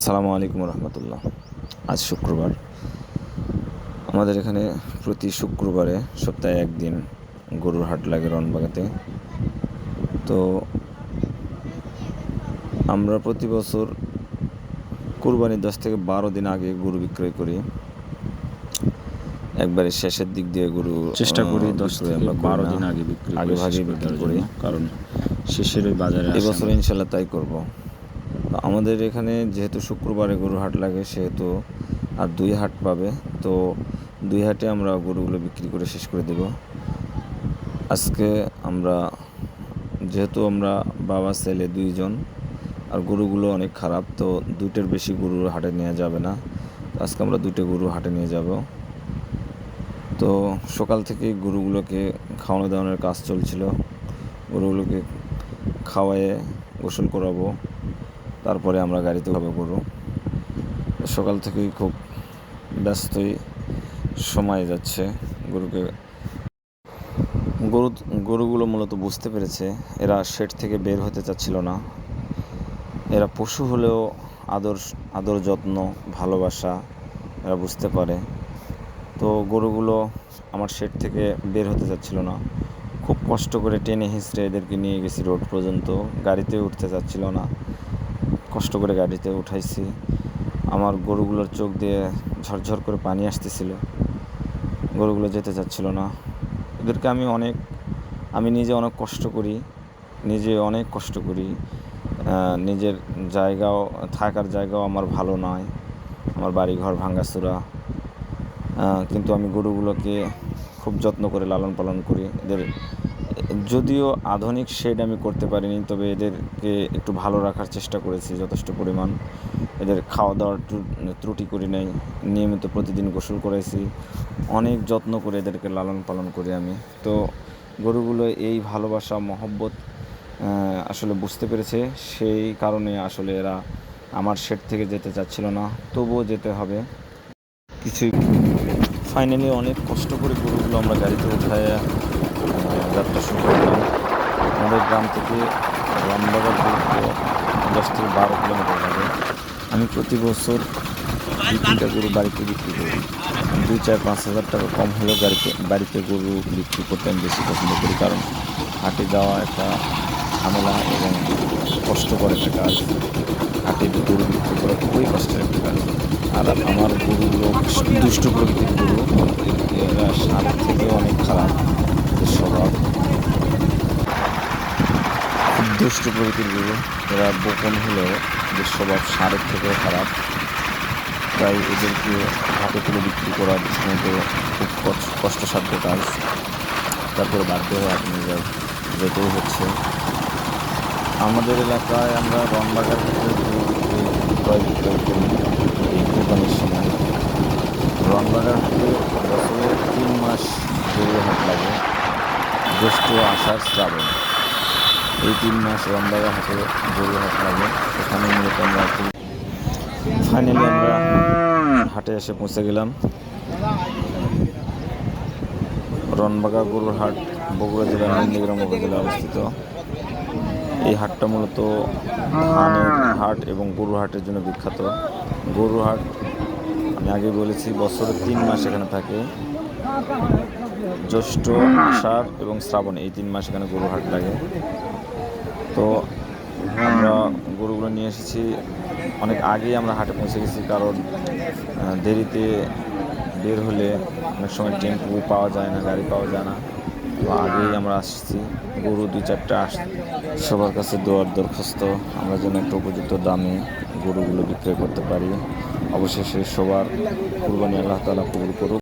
আসসালামু আলাইকুম রহমতুল্লাহ। আজ শুক্রবার। আমাদের এখানে প্রতি শুক্রবারে সপ্তাহে একদিন গরুর হাট লাগে রনবাগাতে। তো আমরা প্রতি বছর কুরবানির 10 থেকে 12 দিন আগে গরু বিক্রয় করি। একবারে শেষের দিক দিয়ে গরু চেষ্টা করি 10 থেকে 12 দিন আগে ভাগে বিক্রি করি, কারণ শেষের ওই বাজারে এবছর ইনশাল্লাহ তাই করব। আমাদের এখানে যেহেতু শুক্রবারে গরুর হাট লাগে, সেহেতু আর 2 হাট পাবে। তো 2 হাটে আমরা গরুগুলো বিক্রি করে শেষ করে দেব। আজকে যেহেতু আমরা বাবা ছেলে 2 জন, আর গরুগুলো অনেক খারাপ, তো 2টের বেশি গরু হাটে নেওয়া যাবে না। আজকে আমরা 2টে গরু হাটে নিয়ে যাব। তো সকাল থেকেই গরুগুলোকে খাওয়ানো দাওয়ানোর কাজ চলছিল। গরুগুলোকে খাওয়ায়ে গোসল করাবো, তারপরে আমরা গাড়িতে খাবো গরু। সকাল থেকেই খুব ব্যস্তই সময় যাচ্ছে। গরুগুলো মূলত বুঝতে পেরেছে এরা শেড থেকে বের হতে চাচ্ছিল না। এরা পশু হলেও আদর যত্ন ভালোবাসা এরা বুঝতে পারে। তো গরুগুলো আমার শেড থেকে বের হতে চাচ্ছিল না। খুব কষ্ট করে টেনে হিঁচড়ে এদেরকে নিয়ে গেছি রোড পর্যন্ত। গাড়িতে উঠতে চাচ্ছিল না, কষ্ট করে গাড়িতে উঠাইছি। আমার গরুগুলোর চোখ দিয়ে ঝরঝর করে পানি আসতেছিল, গরুগুলো যেতে চাচ্ছিল না। এদেরকে আমি নিজে অনেক কষ্ট করি, নিজের থাকার জায়গাও আমার ভালো নয়, আমার বাড়িঘর ভাঙাচোরা, কিন্তু আমি গরুগুলোকে খুব যত্ন করে লালন পালন করি। যদিও আধুনিক শেড আমি করতে পারিনি, তবে এদেরকে একটু ভালো রাখার চেষ্টা করেছি যথেষ্ট পরিমাণ। এদের খাওয়া দাওয়ার ত্রুটি করি নাই, নিয়মিত প্রতিদিন গোসল করাইছি, অনেক যত্ন করে এদেরকে লালন পালন করি আমি। তো গরুগুলো এই ভালোবাসা মহব্বত আসলে বুঝতে পেরেছে, সেই কারণে আসলে এরা আমার শেড থেকে যেতে চাচ্ছিল না, তবুও যেতে হবে। ফাইনালি অনেক কষ্ট করে গরুগুলো আমরা গাড়িতে উঠায় যাত্রা শুরু করলাম। আমাদের গ্রাম থেকে রামবাগার দূরত্ব 10 থেকে 12 কিলোমিটার হবে। আমি প্রতি বছর 2-3টা গরু বাড়িতে বিক্রি করি। 2-4-5 হাজার টাকা কম হলেও বাড়িতে গরু বিক্রি করতে আমি বেশি পছন্দ করি, কারণ হাটে যাওয়া একটা ঝামেলা এবং কষ্টকর একটা কাজ। হাটে গরু বিক্রি করা খুবই কষ্টের একটা কাজ। আর আমার গরুগুলো দুষ্ট প্রকৃতির গরু, এরা ষাঁড় থেকে অনেক খারাপ। এদের স্বভাব খুব দুষ্ট প্রকৃতির গরু। এরা বপন হলেও এদের স্বভাব ষাঁড়ের থেকেও খারাপ। তাই এদেরকে হাটে তুলে বিক্রি করা রীতিমতো খুব কষ্টসাধ্য কাজ। তারপরে বাধ্য হয়ে হাটে নিয়ে যেতেও হচ্ছে। আমাদের এলাকায় আমরা রনবাগার ক্রয় বিক্রয় করি এই কোরবানির সময়। রনবাগার হাটে বছরে 3 মাস গরুর হাট লাগে, জ্যৈষ্ঠ, আষাঢ়, শ্রাবণ। এই 3 মাস রনবাগার হাটে গরুর হাট লাগে। এখানে মূলত ফাইনালি আমরা হাটে এসে পৌঁছে গেলাম। রনবাগা গরুর হাট বগুড়া জেলার নন্দীগ্রাম উপজেলায় অবস্থিত। এই হাটটা মূলত ধানের হাট এবং গরুর হাটের জন্য বিখ্যাত। গরুর হাট আমি আগে বলেছি বছরে 3 মাস এখানে থাকে, জ্যৈষ্ঠ, আষাঢ় এবং শ্রাবণ, এই 3 মাস এখানে গরুর হাট লাগে। তো আমরা গরুগুলো নিয়ে এসেছি অনেক আগেই, আমরা হাটে পৌঁছে গেছি, কারণ দেরিতে বের হলে অনেক সময় টেম্পু পাওয়া যায় না, গাড়ি পাওয়া যায় না। তো আগেই আমরা আসছি। গরু 2-4টা সবার কাছে দরখাস্ত আমরা যেন একটা উপযুক্ত দামে গরুগুলো বিক্রয় করতে পারি। অবশেষে সবার কুরবানি আল্লাহ তাআলা কবুল করুক।